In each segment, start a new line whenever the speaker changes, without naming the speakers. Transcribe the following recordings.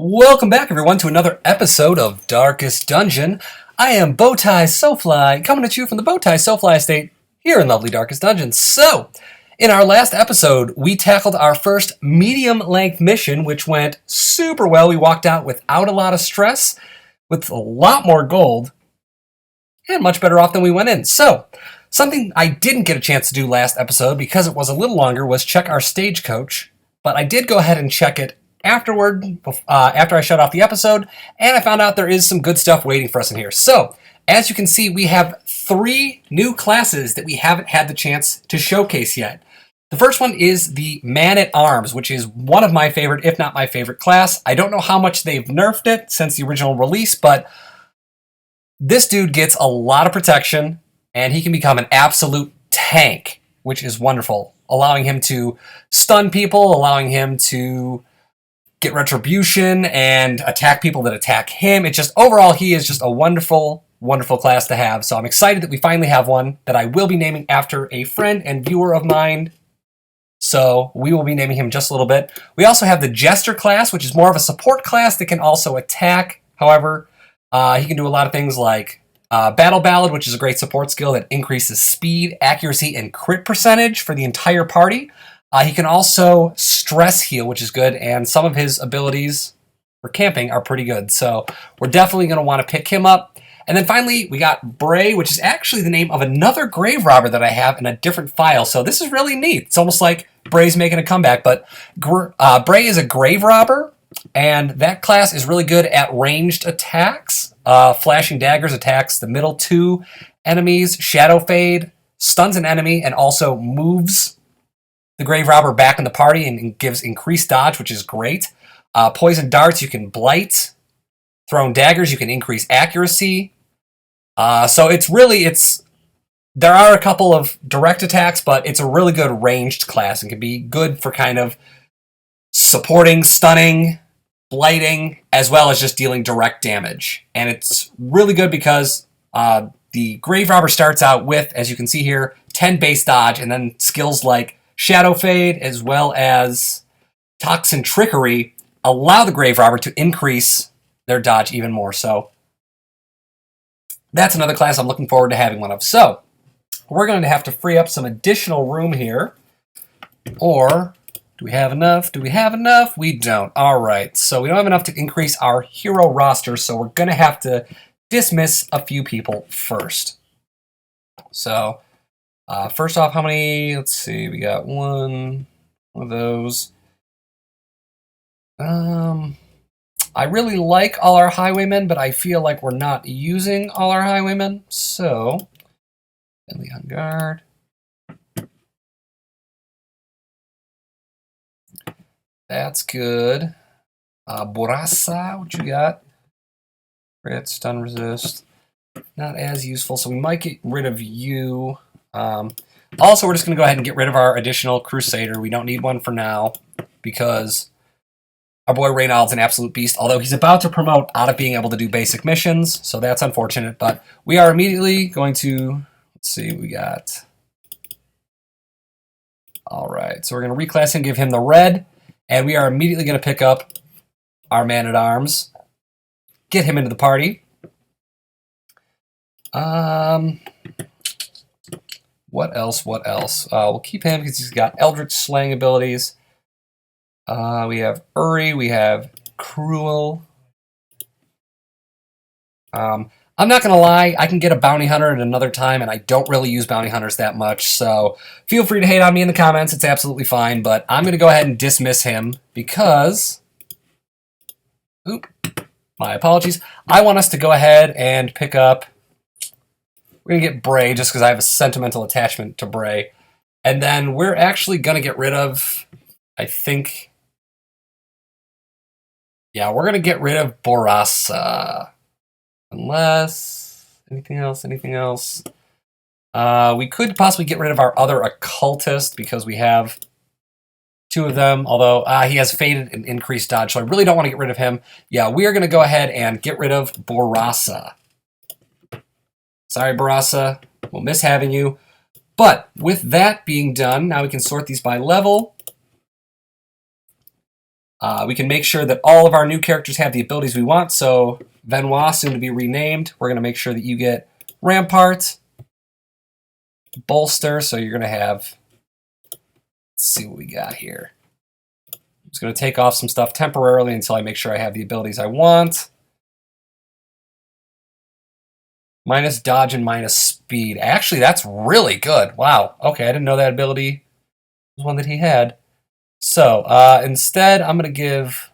Welcome back, everyone, to another episode of Darkest Dungeon. I am Bowtie Sofly, coming at you from the Bowtie Sofly estate here in lovely Darkest Dungeon. So, in our last episode, we tackled our first medium-length mission, which went super well. We walked out without a lot of stress, with a lot more gold, and much better off than we went in. So, something I didn't get a chance to do last episode, because it was a little longer, was check our stagecoach. But I did go ahead and check it afterward, after I shut off the episode, and I found out there is some good stuff waiting for us in here. So, as you can see, we have 3 new classes that we haven't had the chance to showcase yet. The first one is the Man-at-Arms, which is one of my favorite, if not my favorite class. I don't know how much they've nerfed it since the original release, but this dude gets a lot of protection, and he can become an absolute tank, which is wonderful, allowing him to stun people, allowing him to get retribution and attack people that attack him. It's just, overall, he is just a wonderful, wonderful class to have. So I'm excited that we finally have one that I will be naming after a friend and viewer of mine. So we will be naming him just a little bit. We also have the Jester class, which is more of a support class that can also attack. However, he can do a lot of things like Battle Ballad, which is a great support skill that increases speed, accuracy, and crit percentage for the entire party. He can also stress heal, which is good, and some of his abilities for camping are pretty good. So we're definitely going to want to pick him up. And then finally, we got Bray, which is actually the name of another grave robber that I have in a different file. So this is really neat. It's almost like Bray's making a comeback, but Bray is a grave robber, and that class is really good at ranged attacks. Flashing Daggers attacks the middle 2 enemies, Shadow Fade, stuns an enemy, and also moves the Grave Robber back in the party and gives increased dodge, which is great. Poison Darts, you can blight. Thrown Daggers, you can increase accuracy. So there are a couple of direct attacks, but it's a really good ranged class and can be good for kind of supporting, stunning, blighting, as well as just dealing direct damage. And it's really good because the Grave Robber starts out with, as you can see here, 10 base dodge, and then skills like Shadow Fade, as well as Toxin Trickery, allow the Grave Robber to increase their dodge even more. So that's another class I'm looking forward to having one of. So we're going to have to free up some additional room here. Or do we have enough? Do we have enough? We don't. All right. So we don't have enough to increase our hero roster, so we're going to have to dismiss a few people first. So first off, how many? Let's see. We got one of those. I really like all our highwaymen, but I feel like we're not using all our highwaymen. So, Deadly on guard. That's good. Borasa, what you got? Crit, stun resist. Not as useful, so we might get rid of you. Also, we're just going to go ahead and get rid of our additional Crusader. We don't need one for now because our boy Reynald's an absolute beast, although he's about to promote out of being able to do basic missions, so that's unfortunate. But we are immediately going to, let's see, we got. All right, so we're going to reclass him, give him the red, and we are immediately going to pick up our Man-at-Arms, get him into the party. What else? What else? We'll keep him because he's got Eldritch Slaying abilities. We have Uri. We have Cruel. I'm not going to lie. I can get a Bounty Hunter at another time, and I don't really use Bounty Hunters that much. So feel free to hate on me in the comments. It's absolutely fine. But I'm going to go ahead and dismiss him because... Oop. My apologies. I want us to go ahead and pick up... We're going to get Bray just because I have a sentimental attachment to Bray. And then we're actually going to get rid of, I think... Yeah, we're going to get rid of Borasa. Unless... Anything else? We could possibly get rid of our other Occultist because we have 2 of them. Although he has faded and increased dodge, so I really don't want to get rid of him. Yeah, we are going to go ahead and get rid of Borasa. Sorry, Borasa. We'll miss having you. But with that being done, now we can sort these by level. We can make sure that all of our new characters have the abilities we want. So Venois, soon to be renamed, we're going to make sure that you get Rampart, Bolster. So you're going to have, let's see what we got here. I'm just going to take off some stuff temporarily until I make sure I have the abilities I want. Minus dodge and minus speed. Actually, that's really good. Wow. Okay, I didn't know that ability was one that he had. So instead, I'm going to give,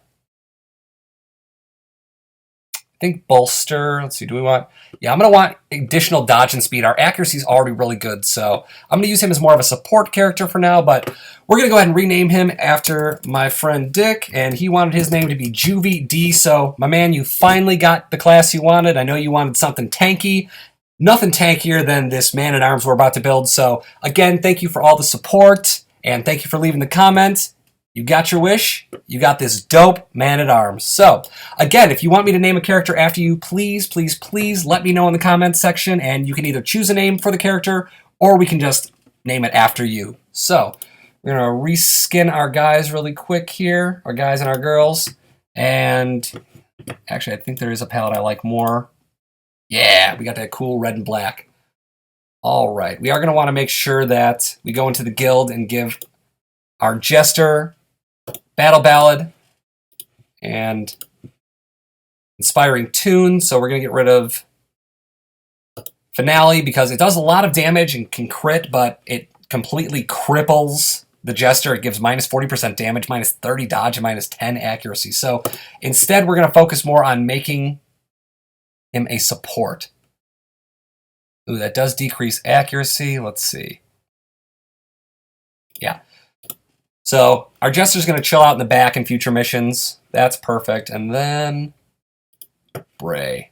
I think, Bolster. Let's see, do we want, yeah, I'm going to want additional dodge and speed. Our accuracy is already really good, so I'm going to use him as more of a support character for now, but we're going to go ahead and rename him after my friend Dick, and he wanted his name to be Juvie D, so my man, you finally got the class you wanted. I know you wanted something tanky. Nothing tankier than this man-at-arms we're about to build, so again, thank you for all the support, and thank you for leaving the comment. You got your wish. You got this dope man-at-arms. So, again, if you want me to name a character after you, please, please, please let me know in the comments section, and you can either choose a name for the character, or we can just name it after you. So, we're going to reskin our guys really quick here, our guys and our girls, and actually, I think there is a palette I like more. Yeah, we got that cool red and black. All right, we are going to want to make sure that we go into the guild and give our Jester Battle Ballad and Inspiring Tune. So we're going to get rid of Finale because it does a lot of damage and can crit, but it completely cripples the Jester. It gives minus 40% damage, minus 30 dodge, and minus 10 accuracy. So instead, we're going to focus more on making him a support. Ooh, that does decrease accuracy. Let's see. Yeah. So our Jester's going to chill out in the back in future missions. That's perfect. And then Bray.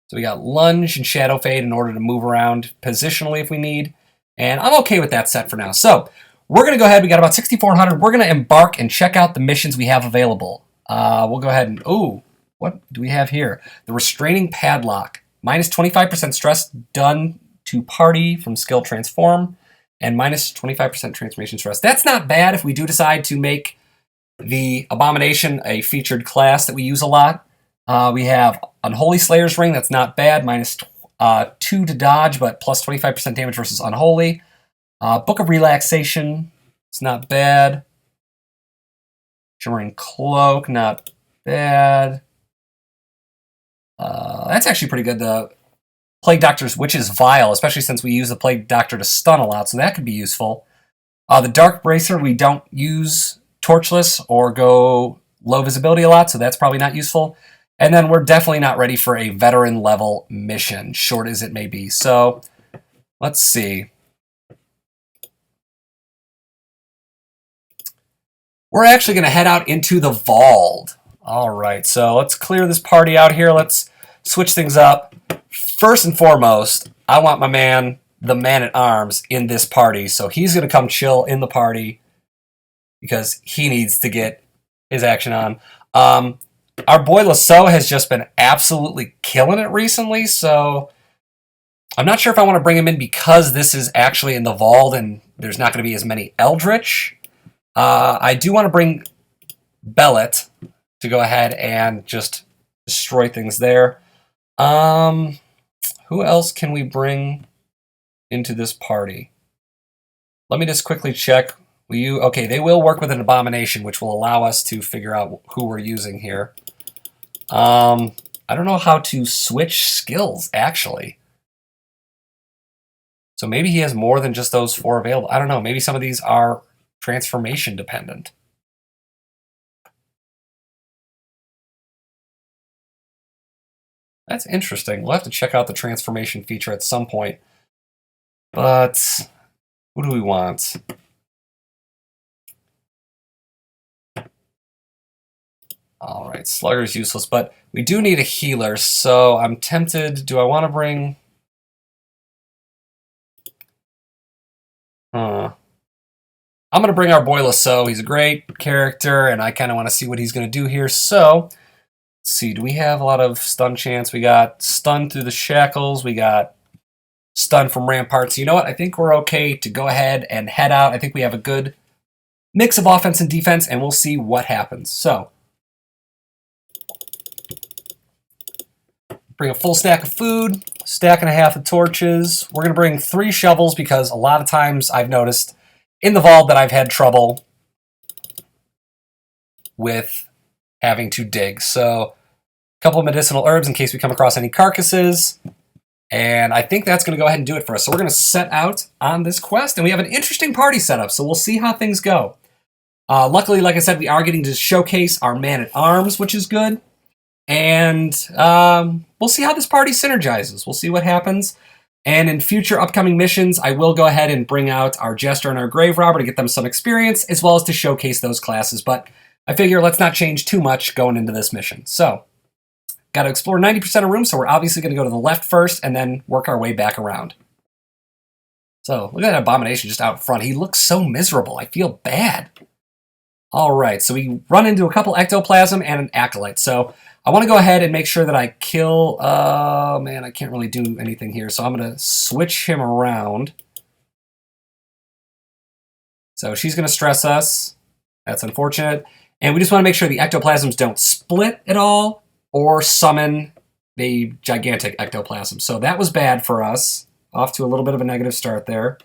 So we got Lunge and Shadow Fade in order to move around positionally if we need. And I'm okay with that set for now. So we're going to go ahead. We got about 6,400. We're going to embark and check out the missions we have available. We'll go ahead and, ooh, what do we have here? The Restraining Padlock. Minus 25% stress done to party from skill transform. And minus 25% transformation stress. That's not bad if we do decide to make the Abomination a featured class that we use a lot. We have Unholy Slayer's Ring. That's not bad. Minus 2 to dodge, but plus 25% damage versus Unholy. Book of Relaxation. It's not bad. Shimmering Cloak. Not bad. That's actually pretty good. The Plague Doctor's Witch's Vial, especially since we use the Plague Doctor to stun a lot, so that could be useful. The Dark Bracer, we don't use Torchless or go low visibility a lot, so that's probably not useful. And then we're definitely not ready for a veteran level mission, short as it may be. So let's see. We're actually going to head out into the Vault. All right, so let's clear this party out here. Let's switch things up. First and foremost, I want my man, the man-at-arms, in this party. So he's going to come chill in the party because he needs to get his action on. Our boy Lisieux has just been absolutely killing it recently, so I'm not sure if I want to bring him in because this is actually in the Vault and there's not going to be as many Eldritch. I do want to bring Bellet to go ahead and just destroy things there. Who else can we bring into this party? Let me just quickly check. Okay, they will work with an Abomination, which will allow us to figure out who we're using here. I don't know how to switch skills, actually. So maybe he has more than just those 4 available. I don't know. Maybe some of these are transformation dependent. That's interesting. We'll have to check out the transformation feature at some point. But who do we want? All right, Slugger's useless, but we do need a healer, so I'm tempted. Do I want to bring... I'm going to bring our boy Lisieux. He's a great character, and I kind of want to see what he's going to do here. So, let's see. Do we have a lot of stun chance? We got stun through the shackles. We got stun from ramparts. You know what? I think we're okay to go ahead and head out. I think we have a good mix of offense and defense, and we'll see what happens. So, bring a full stack of food, stack and a half of torches. We're going to bring 3 shovels because a lot of times I've noticed in the vault that I've had trouble with having to dig. So, a couple of medicinal herbs in case we come across any carcasses. And I think that's going to go ahead and do it for us. So we're going to set out on this quest, and we have an interesting party setup, so we'll see how things go. Luckily, like I said, we are getting to showcase our man-at-arms, which is good. And we'll see how this party synergizes. We'll see what happens. And in future upcoming missions, I will go ahead and bring out our Jester and our Grave Robber to get them some experience, as well as to showcase those classes. But I figure let's not change too much going into this mission. So, got to explore 90% of rooms, so we're obviously going to go to the left first and then work our way back around. So, look at that abomination just out front. He looks so miserable. I feel bad. All right, so we run into a couple ectoplasm and an acolyte. So, I want to go ahead and make sure that I kill... Oh, man, I can't really do anything here. So, I'm going to switch him around. So, she's going to stress us. That's unfortunate. And we just want to make sure the ectoplasms don't split at all or summon the gigantic ectoplasm. So that was bad for us. Off to a little bit of a negative start there.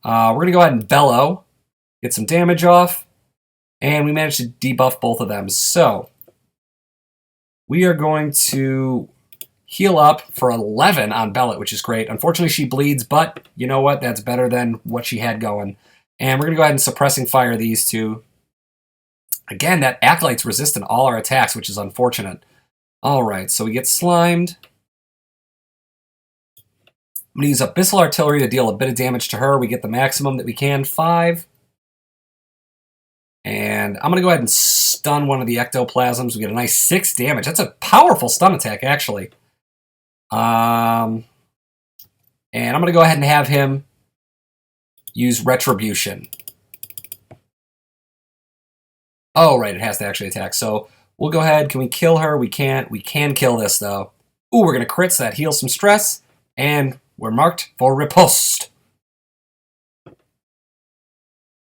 We're going to go ahead and bellow, get some damage off, and we managed to debuff both of them. So we are going to heal up for 11 on Bellet, which is great. Unfortunately, she bleeds, but you know what? That's better than what she had going. And we're going to go ahead and suppressing fire these two. Again, that Acolyte's resistant all our attacks, which is unfortunate. All right, so we get slimed. I'm going to use Abyssal Artillery to deal a bit of damage to her. We get the maximum that we can, 5. And I'm going to go ahead and stun one of the ectoplasms. We get a nice 6 damage. That's a powerful stun attack, actually. And I'm going to go ahead and have him use Retribution. Oh, right, it has to actually attack. So we'll go ahead. Can we kill her? We can't. We can kill this, though. Ooh, we're going to crit, so that heals some stress. And we're marked for riposte.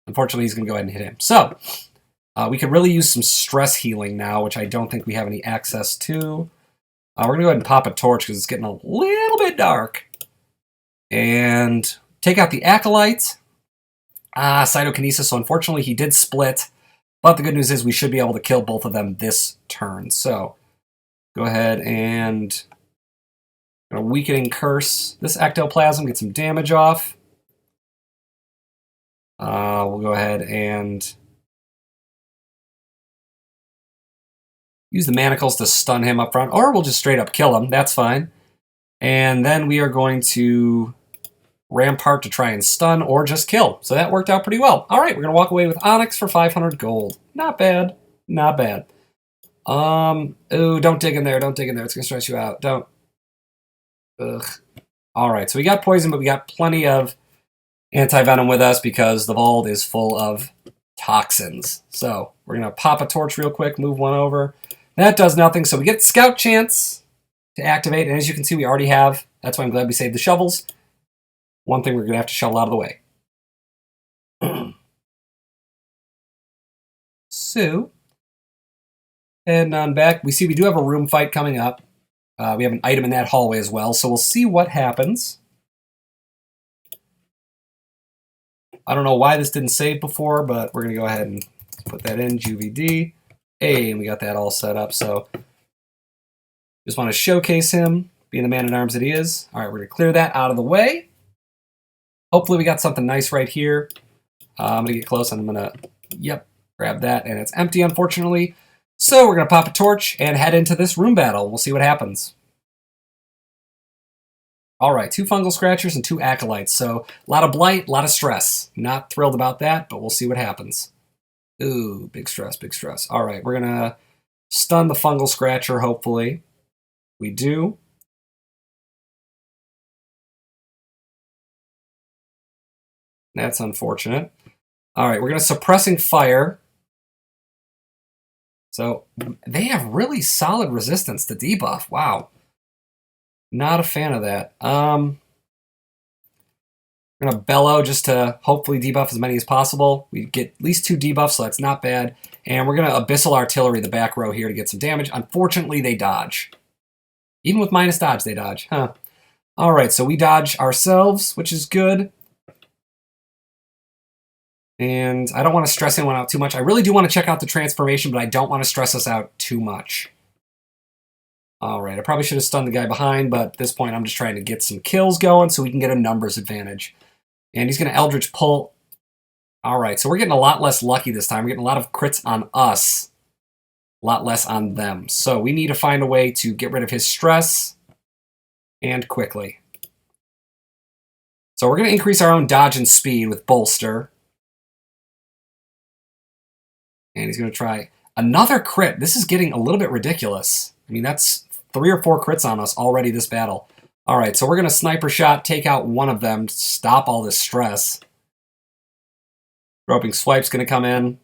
Unfortunately, he's going to go ahead and hit him. So we could really use some stress healing now, which I don't think we have any access to. We're going to go ahead and pop a torch because it's getting a little bit dark. And take out the Acolyte. Cytokinesis, so unfortunately he did split. But the good news is we should be able to kill both of them this turn. So go ahead and weakening curse this ectoplasm, get some damage off. We'll go ahead and use the manacles to stun him up front, or we'll just straight up kill him. That's fine. And then we are going to Rampart to try and stun or just kill. So that worked out pretty well. All right, we're going to walk away with Onyx for 500 gold. Not bad. Not bad. Ooh, don't dig in there. Don't dig in there. It's going to stress you out. Don't. Ugh. All right, so we got poison, but we got plenty of anti-venom with us because the vault is full of toxins. So we're going to pop a torch real quick, move one over. That does nothing, so we get Scout Chance to activate, and as you can see, we already have. That's why I'm glad we saved the shovels. One thing we're going to have to shovel out of the way. So, heading on back. We see we do have a room fight coming up. We have an item in that hallway as well, so we'll see what happens. I don't know why this didn't save before, but we're going to go ahead and put that in, GVD. Hey, and we got that all set up, so just want to showcase him, being the man-at-arms that he is. All right, we're going to clear that out of the way. Hopefully we got something nice right here. I'm going to get close, and I'm going to, grab that, and it's empty, unfortunately. So we're going to pop a torch and head into this room battle. We'll see what happens. All right, 2 fungal scratchers and 2 acolytes. So a lot of blight, a lot of stress. Not thrilled about that, but we'll see what happens. Ooh, big stress, big stress. All right, we're going to stun the fungal scratcher, hopefully. We do. That's unfortunate. All right, we're going to suppressing fire. So they have really solid resistance to debuff. Wow. Not a fan of that. We're going to bellow just to hopefully debuff as many as possible. We get at least 2 debuffs, so that's not bad. And we're going to abyssal artillery the back row here to get some damage. Unfortunately, they dodge. Even with minus dodge, they dodge. Huh. All right, so we dodge ourselves, which is good. And I don't want to stress anyone out too much. I really do want to check out the transformation, but I don't want to stress us out too much. All right, I probably should have stunned the guy behind, but at this point I'm just trying to get some kills going so we can get a numbers advantage. And he's going to Eldritch Pull. All right, so we're getting a lot less lucky this time. We're getting a lot of crits on us, a lot less on them. So we need to find a way to get rid of his stress, and quickly. So we're going to increase our own dodge and speed with Bolster. And he's going to try another crit. This is getting a little bit ridiculous. I mean, that's 3 or 4 crits on us already this battle. All right, so we're going to Sniper Shot, take out one of them to stop all this stress. Groping Swipe's going to come in.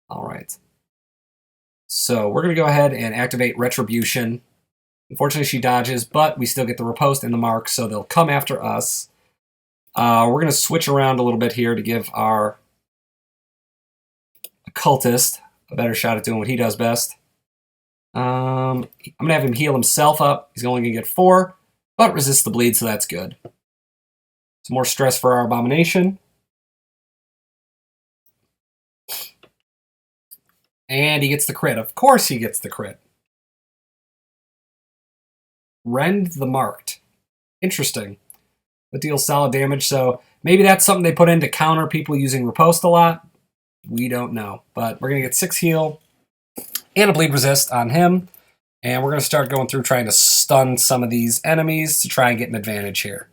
All right. So we're going to go ahead and activate Retribution. Unfortunately, she dodges, but we still get the riposte and the mark, so they'll come after us. We're going to switch around a little bit here to give our Occultist a better shot at doing what he does best. I'm going to have him heal himself up. He's only going to get 4, but resists the bleed, so that's good. Some more stress for our Abomination. And he gets the crit. Of course he gets the crit. Rend the Marked. Interesting. That deals solid damage, so maybe that's something they put in to counter people using riposte a lot. We don't know. But we're going to get 6 heal and a bleed resist on him. And we're going to start going through trying to stun some of these enemies to try and get an advantage here.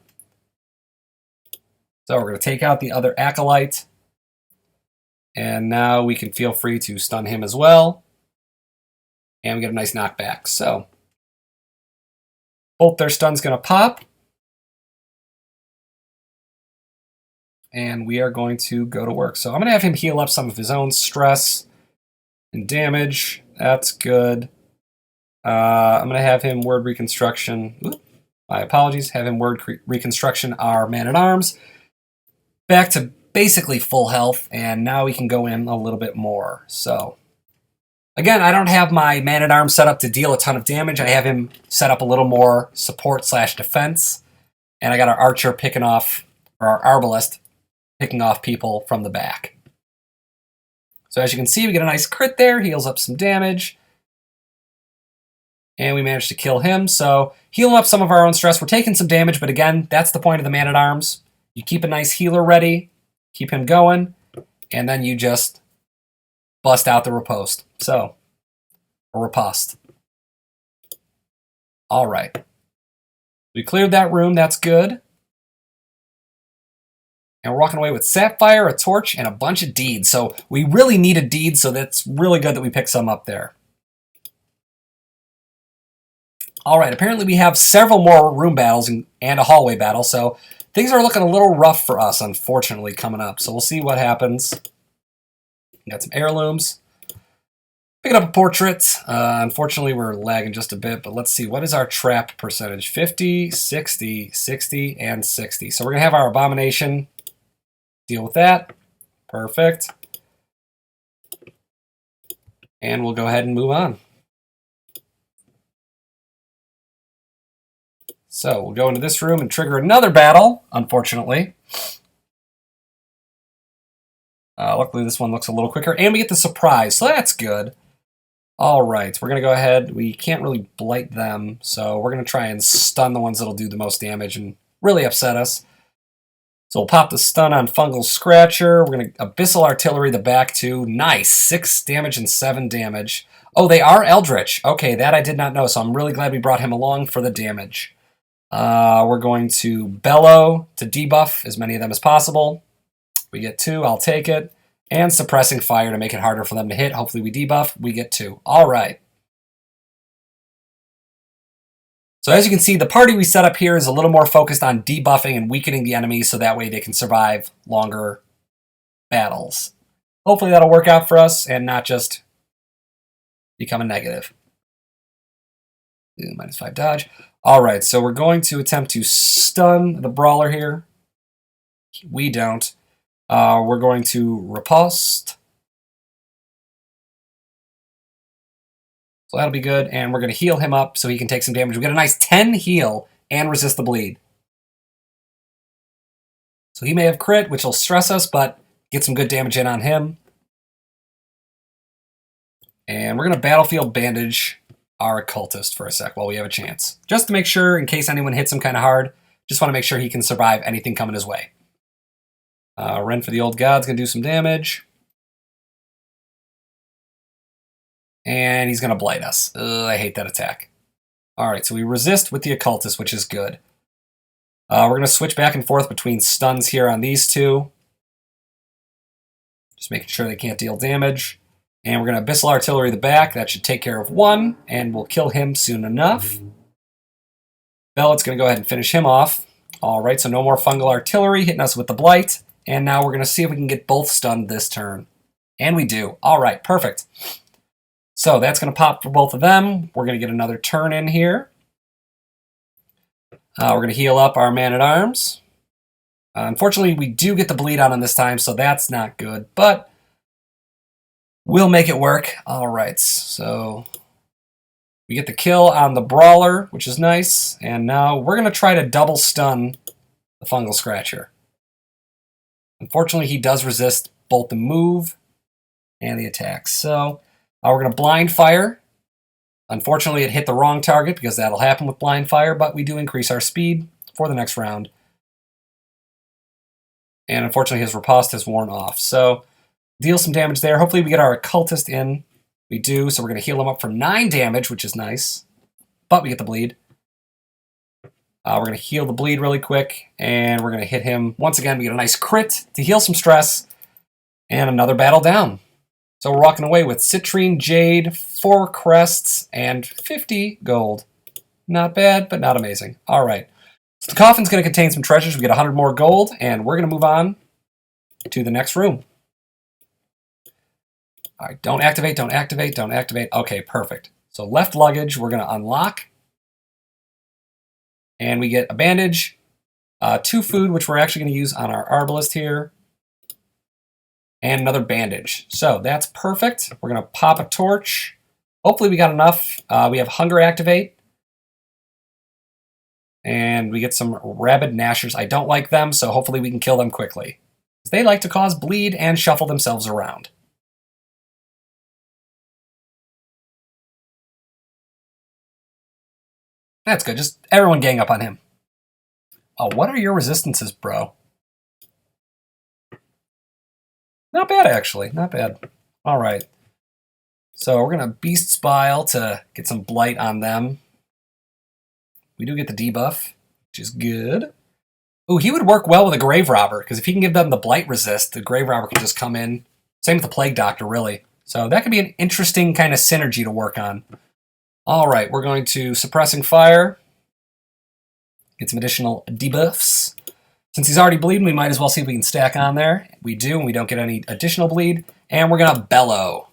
So we're going to take out the other Acolyte. And now we can feel free to stun him as well. And we get a nice knockback. So both their stuns going to pop. And we are going to go to work. So I'm going to have him heal up some of his own stress and damage. That's good. I'm going to have him Word Reconstruction. Oops, my apologies. Have him Word Reconstruction our Man-at-Arms. Back to basically full health. And now we can go in a little bit more. So again, I don't have my Man-at-Arms set up to deal a ton of damage. I have him set up a little more support/defense. And I got our Archer picking off, or our Arbalest picking off people from the back. So as you can see, we get a nice crit there, heals up some damage. And we managed to kill him, so healing up some of our own stress. We're taking some damage, but again, that's the point of the Man-at-Arms. You keep a nice healer ready, keep him going, and then you just bust out the riposte. So, or riposte. All right. We cleared that room, that's good. And we're walking away with Sapphire, a Torch, and a bunch of deeds. So we really need a deed, so that's really good that we picked some up there. All right, apparently we have several more room battles and a hallway battle, so things are looking a little rough for us, unfortunately, coming up. So we'll see what happens. We got some heirlooms. Picking up a portrait. Unfortunately, we're lagging just a bit, but let's see. What is our trap percentage? 50, 60, 60, and 60. So we're going to have our Abomination deal with that. Perfect. And we'll go ahead and move on. So we'll go into this room and trigger another battle, unfortunately. Luckily, this one looks a little quicker. And we get the surprise, so that's good. All right, we're going to go ahead. We can't really blight them, so we're going to try and stun the ones that'll do the most damage and really upset us. So we'll pop the stun on Fungal Scratcher. We're going to Abyssal Artillery the back two. Nice, 6 damage and 7 damage. Oh, they are Eldritch. Okay, that I did not know, so I'm really glad we brought him along for the damage. We're going to Bellow to debuff as many of them as possible. We get 2, I'll take it. And Suppressing Fire to make it harder for them to hit. Hopefully we debuff, we get 2. All right. So as you can see, the party we set up here is a little more focused on debuffing and weakening the enemies so that way they can survive longer battles. Hopefully that'll work out for us and not just become a negative. -5 dodge. Alright, so we're going to attempt to stun the brawler here. We don't. We're going to riposte. So that'll be good, and we're going to heal him up so he can take some damage. We get a nice 10 heal and resist the bleed. So he may have crit, which will stress us, but get some good damage in on him. And we're going to battlefield bandage our occultist for a sec while we have a chance. Just to make sure, in case anyone hits him kind of hard, just want to make sure he can survive anything coming his way. Ren for the old god's going to do some damage. And he's going to blight us. Ugh, I hate that attack. Alright, so we resist with the occultist, which is good. We're going to switch back and forth between stuns here on these two. Just making sure they can't deal damage. And we're going to Abyssal Artillery the back. That should take care of one, and we'll kill him soon enough. Bellet's going to go ahead and finish him off. Alright, so no more Fungal Artillery hitting us with the Blight. And now we're going to see if we can get both stunned this turn. And we do. Alright, perfect. So that's going to pop for both of them. We're going to get another turn in here. We're going to heal up our Man-at-Arms. Unfortunately, we do get the bleed on him this time, so that's not good. But we'll make it work. Alright, so we get the kill on the Brawler, which is nice. And now we're going to try to double stun the Fungal Scratcher. Unfortunately, he does resist both the move and the attack. So we're going to Blind Fire. Unfortunately, it hit the wrong target because that'll happen with Blind Fire, but we do increase our speed for the next round. And unfortunately, his riposte has worn off. So deal some damage there. Hopefully, we get our Occultist in. We do, so we're going to heal him up for 9 damage, which is nice. But we get the bleed. We're going to heal the bleed really quick, and we're going to hit him. Once again, we get a nice crit to heal some stress, and another battle down. So we're walking away with Citrine Jade, 4 crests, and 50 gold. Not bad, but not amazing. All right. So the coffin's going to contain some treasures. We get 100 more gold, and we're going to move on to the next room. All right, don't activate, don't activate, don't activate. Okay, perfect. So left luggage, we're going to unlock. And we get a bandage, 2 food, which we're actually going to use on our Arbalist here. And another bandage. So that's perfect. We're going to pop a torch. Hopefully we got enough. We have Hunger Activate. And we get some Rabid Gnashers. I don't like them, so hopefully we can kill them quickly. They like to cause bleed and shuffle themselves around. That's good. Just everyone gang up on him. Oh, what are your resistances, bro? Not bad, actually. Not bad. All right. So we're going to Beast's Bile to get some blight on them. We do get the debuff, which is good. Ooh, he would work well with a Grave Robber, because if he can give them the blight resist, the Grave Robber can just come in. Same with the Plague Doctor, really. So that could be an interesting kind of synergy to work on. All right, we're going to Suppressing Fire. Get some additional debuffs. Since he's already bleeding, we might as well see if we can stack on there. We do, and we don't get any additional bleed. And we're going to Bellow.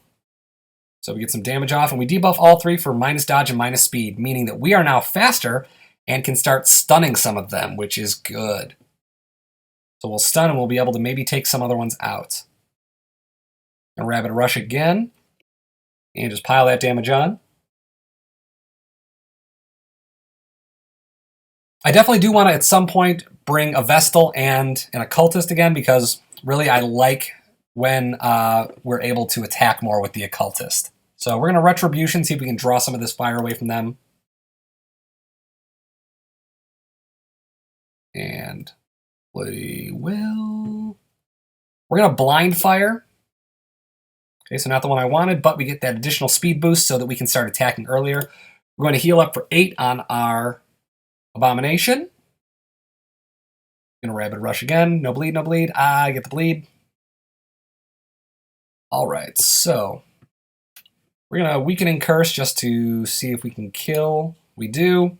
So we get some damage off, and we debuff all 3 for minus dodge and minus speed, meaning that we are now faster and can start stunning some of them, which is good. So we'll stun, and we'll be able to maybe take some other ones out. And Rabid Rush again. And just pile that damage on. I definitely do want to, at some point, bring a Vestal and an Occultist again, because really I like when we're able to attack more with the Occultist. So we're going to Retribution, see if we can draw some of this fire away from them. And we will... We're going to Blind Fire. Okay, so not the one I wanted, but we get that additional speed boost so that we can start attacking earlier. We're going to heal up for 8 on our Abomination. Gonna Rabid Rush again. No bleed, no bleed. I get the bleed. Alright, so we're gonna Weakening Curse just to see if we can kill. We do.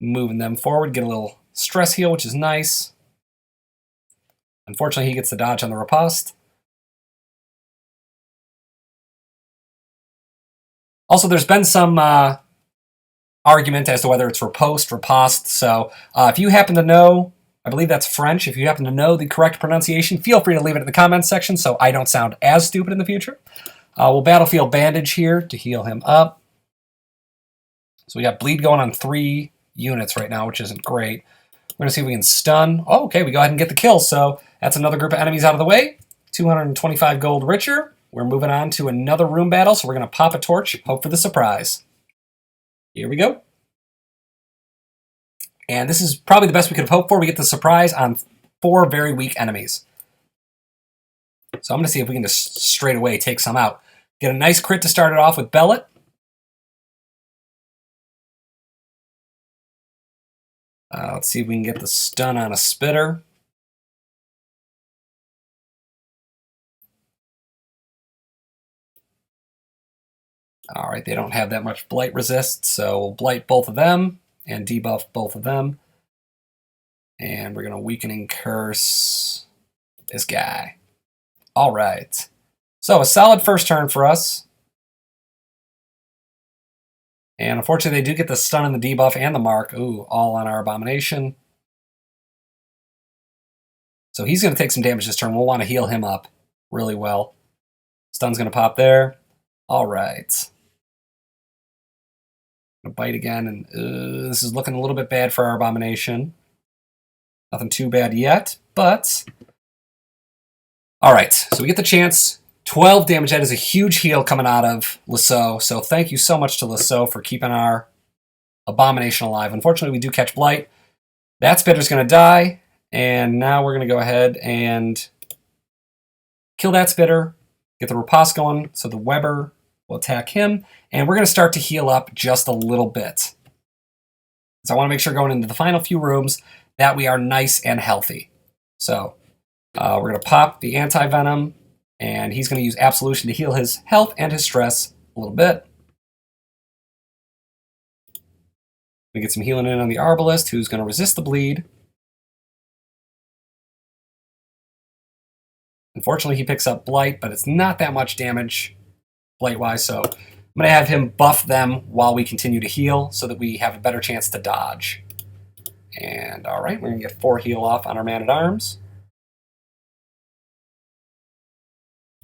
Moving them forward, get a little stress heal, which is nice. Unfortunately, he gets the dodge on the riposte. Also, there's been some argument as to whether it's riposte, riposte. So if you happen to know, I believe that's French. If you happen to know the correct pronunciation, feel free to leave it in the comments section so I don't sound as stupid in the future. We'll Battlefield Bandage here to heal him up. So we got bleed going on 3 units right now, which isn't great. We're going to see if we can stun. Oh, okay, we go ahead and get the kill. So that's another group of enemies out of the way. 225 gold richer. We're moving on to another room battle, so we're going to pop a torch, hope for the surprise. Here we go. And this is probably the best we could have hoped for. We get the surprise on 4 very weak enemies. So I'm going to see if we can just straight away take some out. Get a nice crit to start it off with Bellet. Let's see if we can get the stun on a Spitter. All right, they don't have that much blight resist, so we'll blight both of them and debuff both of them. And we're going to weakening curse this guy. All right. So a solid first turn for us. And unfortunately, they do get the stun and the debuff and the mark. Ooh, all on our Abomination. So he's going to take some damage this turn. We'll want to heal him up really well. Stun's going to pop there. All right. Gonna bite again, and this is looking a little bit bad for our Abomination. Nothing too bad yet, but... All right, so we get the chance. 12 damage. That is a huge heal coming out of Lisieux. So thank you so much to Lisieux for keeping our Abomination alive. Unfortunately, we do catch Blight. That Spitter's going to die, and now we're going to go ahead and kill that Spitter, get the riposte going, so the Weber will attack him, and we're going to start to heal up just a little bit. So I want to make sure going into the final few rooms that we are nice and healthy. So we're going to pop the anti-venom, and he's going to use Absolution to heal his health and his stress a little bit. We get some healing in on the Arbalist, who's going to resist the bleed. Unfortunately, he picks up Blight, but it's not that much damage Blight-wise, so I'm going to have him buff them while we continue to heal so that we have a better chance to dodge. And all right, we're going to get 4 heal off on our Man-at-Arms.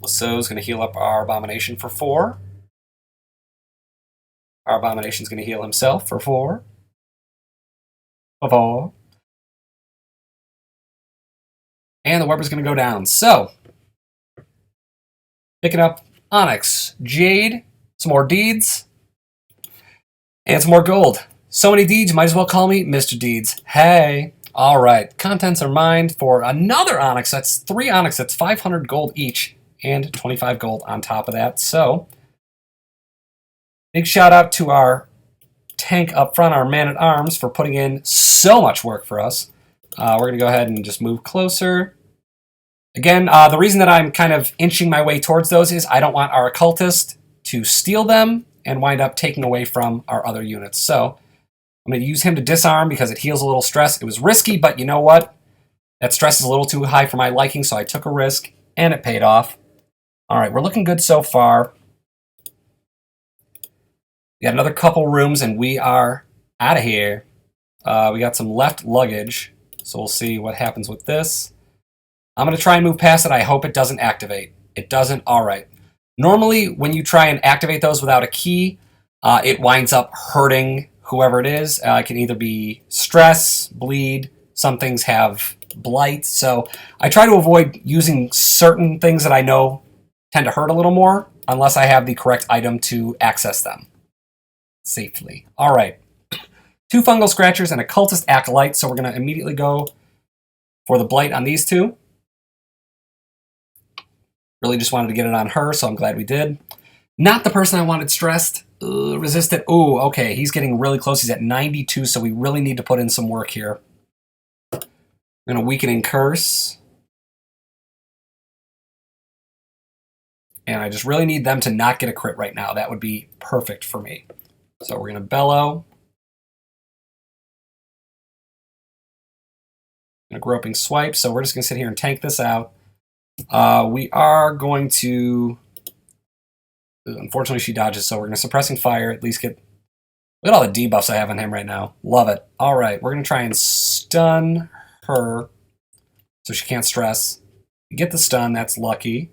Lisieux's going to heal up our Abomination for 4. Our Abomination's going to heal himself for 4. And the Weber's going to go down. So, picking up Onyx, Jade, some more Deeds, and some more gold. So many Deeds, you might as well call me Mr. Deeds. Hey. All right, contents are mined for another Onyx. That's 3 Onyx. That's 500 gold each and 25 gold on top of that. So, big shout out to our tank up front, our Man-at-Arms, for putting in so much work for us. We're going to go ahead and just move closer. Again, the reason that I'm kind of inching my way towards those is I don't want our Occultist to steal them and wind up taking away from our other units. So I'm going to use him to disarm because it heals a little stress. It was risky, but you know what? That stress is a little too high for my liking, so I took a risk, and it paid off. All right, we're looking good so far. We got another couple rooms, and we are out of here. We got some left luggage, so we'll see what happens with this. I'm going to try and move past it. I hope it doesn't activate. It doesn't? All right. Normally, when you try and activate those without a key, it winds up hurting whoever it is. It can either be stress, bleed, some things have blight. So I try to avoid using certain things that I know tend to hurt a little more unless I have the correct item to access them safely. All right. 2 fungal scratchers and a cultist acolyte, so we're going to immediately go for the blight on these 2. Really just wanted to get it on her, so I'm glad we did. Not the person I wanted stressed. Resistant. Ooh, okay, he's getting really close. He's at 92, so we really need to put in some work here. We're going to weakening curse. And I just really need them to not get a crit right now. That would be perfect for me. So we're going to bellow. A groping swipe, so we're just going to sit here and tank this out. We are going to... Unfortunately, she dodges, so we're going to suppressing fire, at least get Look at all the debuffs I have on him right now. Love it. All right, we're going to try and stun her so she can't stress. We get the stun. That's lucky.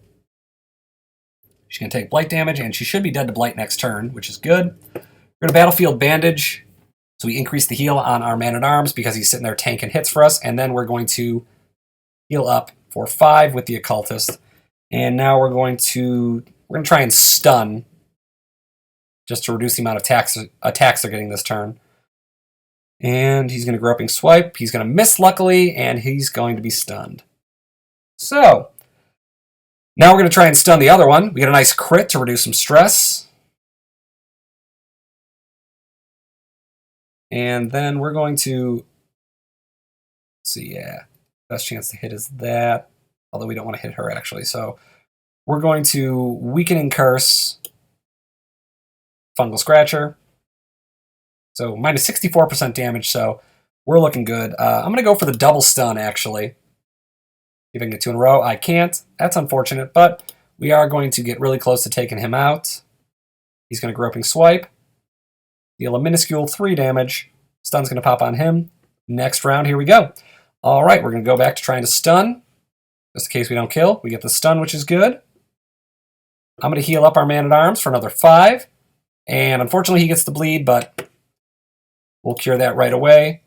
She's going to take blight damage, and she should be dead to blight next turn, which is good. We're going to battlefield bandage, so we increase the heal on our man-at-arms because he's sitting there tanking hits for us, and then we're going to heal up for 5 with the occultist. And now we're going to try and stun just to reduce the amount of attacks they're getting this turn. And he's going to groping swipe. He's going to miss, luckily, and he's going to be stunned. So, now we're going to try and stun the other one. We get a nice crit to reduce some stress. And then we're going to... Let's see, yeah. Best chance to hit is that. Although we don't want to hit her, actually. So, we're going to Weakening Curse... Fungal Scratcher. So minus 64% damage, so we're looking good. I'm going to go for the double stun, actually. See if I can get 2 in a row. I can't. That's unfortunate, but we are going to get really close to taking him out. He's going to Groping Swipe. Deal a minuscule 3 damage. Stun's going to pop on him. Next round, here we go. All right, we're going to go back to trying to stun. Just in case we don't kill. We get the stun, which is good. I'm going to heal up our man-at-arms for another 5. And unfortunately, he gets the bleed, but we'll cure that right away.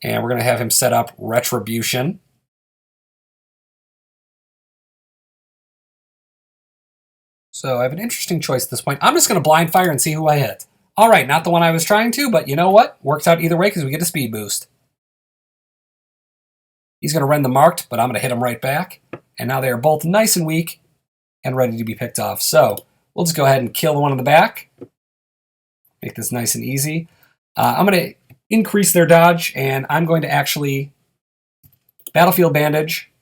And we're going to have him set up Retribution. So I have an interesting choice at this point. I'm just going to blind fire and see who I hit. All right, not the one I was trying to, but you know what? Works out either way because we get a speed boost. He's going to rend the marked, but I'm going to hit him right back. And now they are both nice and weak and ready to be picked off. So we'll just go ahead and kill the one in the back. Make this nice and easy. I'm going to increase their dodge, and I'm going to actually battlefield bandage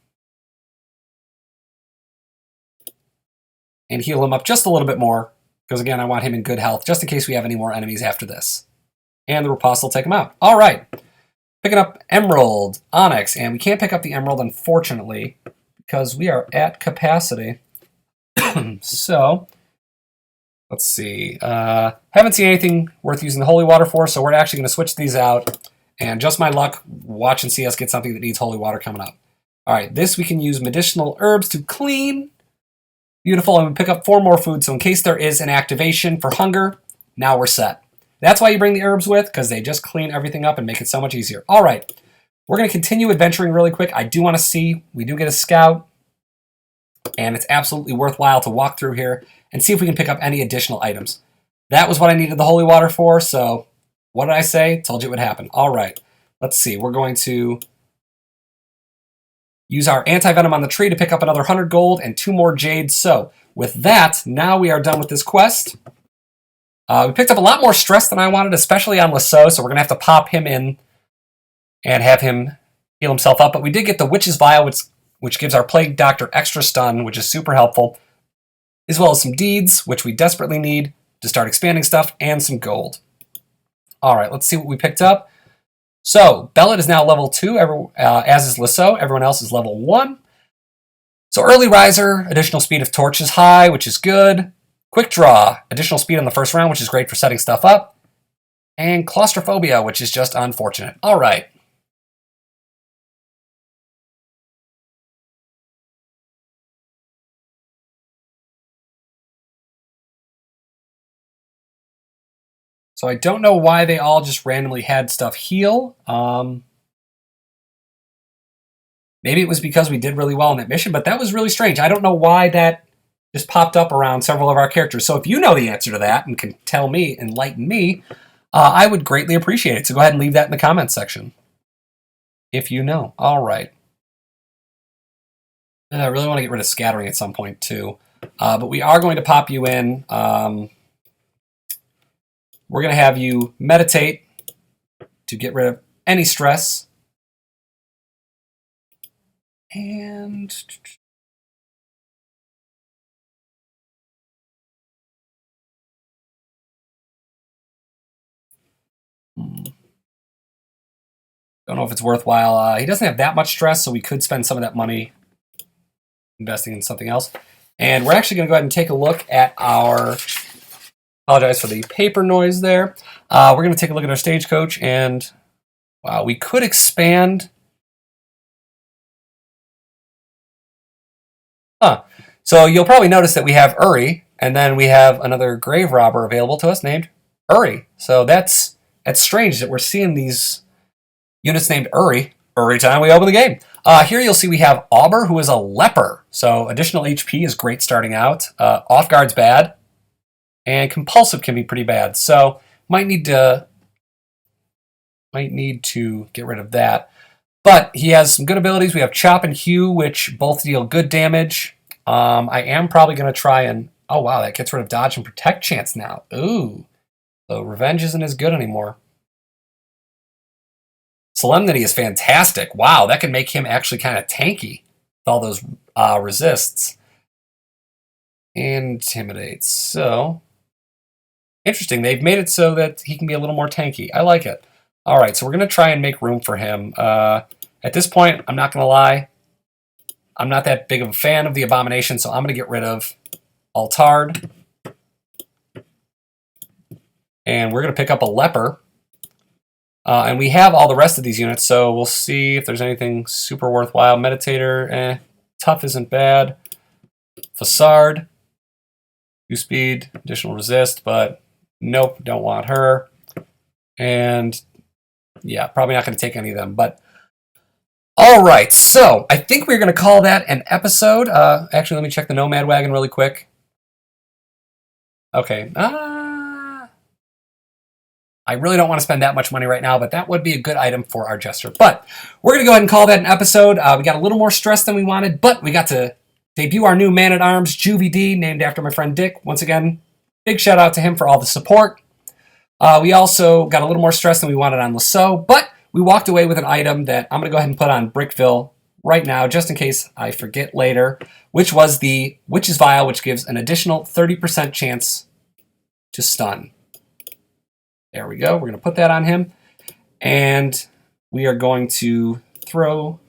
and heal him up just a little bit more, because again, I want him in good health, just in case we have any more enemies after this. And the riposte will take him out. All right. Picking up Emerald, Onyx, and we can't pick up the Emerald, unfortunately, because we are at capacity. So... let's see. Haven't seen anything worth using the holy water for, so we're actually going to switch these out. And just my luck, watch and see us get something that needs holy water coming up. All right, this we can use medicinal herbs to clean. Beautiful, and we pick up 4 more food, so in case there is an activation for hunger, now we're set. That's why you bring the herbs with, because they just clean everything up and make it so much easier. All right, we're going to continue adventuring really quick. I do want to see, we do get a scout, and it's absolutely worthwhile to walk through here and see if we can pick up any additional items. That was what I needed the holy water for, so what did I say? Told you it would happen. All right, let's see. We're going to use our anti-venom on the tree to pick up another 100 gold and 2 more jades. So with that, now we are done with this quest. We picked up a lot more stress than I wanted, especially on Lisieux, so we're going to have to pop him in and have him heal himself up. But we did get the Witch's Vial, which gives our Plague Doctor extra stun, which is super helpful, as well as some deeds, which we desperately need to start expanding stuff, and some gold. All right, let's see what we picked up. So, Bellet is now level 2, as is Lisieux. Everyone else is level 1. So, Early Riser, additional speed of torch is high, which is good. Quick Draw, additional speed on the first round, which is great for setting stuff up. And Claustrophobia, which is just unfortunate. All right. So I don't know why they all just randomly had stuff heal. Maybe it was because we did really well in that mission, but that was really strange. I don't know why that just popped up around several of our characters. So if you know the answer to that and can tell me, enlighten me, I would greatly appreciate it. So go ahead and leave that in the comments section if you know. All right. And I really want to get rid of scattering at some point too. But we are going to pop you in. We're going to have you meditate to get rid of any stress. And don't know if it's worthwhile. He doesn't have that much stress, so we could spend some of that money investing in something else. And we're actually going to go ahead and take a look at our Apologize for the paper noise there. We're going to take a look at our stagecoach, and wow, we could expand. So you'll probably notice that we have Uri, and then we have another grave robber available to us named Uri. So that's strange that we're seeing these units named Uri every time we open the game. Here you'll see we have Auber, who is a leper. So additional HP is great starting out. Off guard's bad. And compulsive can be pretty bad. So might need to get rid of that. But he has some good abilities. We have Chop and Hew, which both deal good damage. I am probably going to try and... Oh, wow, that gets rid of dodge and protect chance now. Ooh. So revenge isn't as good anymore. Solemnity is fantastic. Wow, that can make him actually kind of tanky with all those resists. Intimidates. So, interesting. They've made it so that he can be a little more tanky. I like it. All right, so we're going to try and make room for him. At this point, I'm not going to lie. I'm not that big of a fan of the Abomination, so I'm going to get rid of Altard. And we're going to pick up a Leper. And we have all the rest of these units, so we'll see if there's anything super worthwhile. Meditator, Tough isn't bad. Facade, 2 speed, additional resist, but nope, don't want her. And yeah, probably not going to take any of them. But all right, so I think we're going to call that an episode. Actually, let me check the Nomad Wagon really quick. Okay. I really don't want to spend that much money right now, but that would be a good item for our Jester. But we're going to go ahead and call that an episode. We got a little more stress than we wanted, but we got to debut our new Man-at-Arms, Juvie D, named after my friend Dick. Once again, big shout out to him for all the support. We also got a little more stress than we wanted on Lisieux, but we walked away with an item that I'm going to go ahead and put on Brickville right now, just in case I forget later, which was the Witch's Vial, which gives an additional 30% chance to stun. There we go. We're going to put that on him. And we are going to throw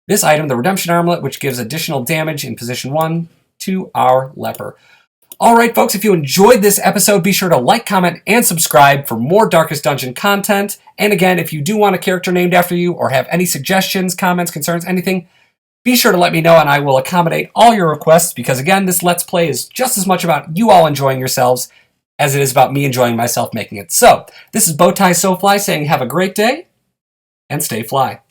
this item, the Redemption Armlet, which gives additional damage in position 1 to our Leper. All right, folks, if you enjoyed this episode, be sure to like, comment, and subscribe for more Darkest Dungeon content. And again, if you do want a character named after you or have any suggestions, comments, concerns, anything, be sure to let me know and I will accommodate all your requests because, again, this Let's Play is just as much about you all enjoying yourselves as it is about me enjoying myself making it. So, this is Bowtie SoFly saying have a great day and stay fly.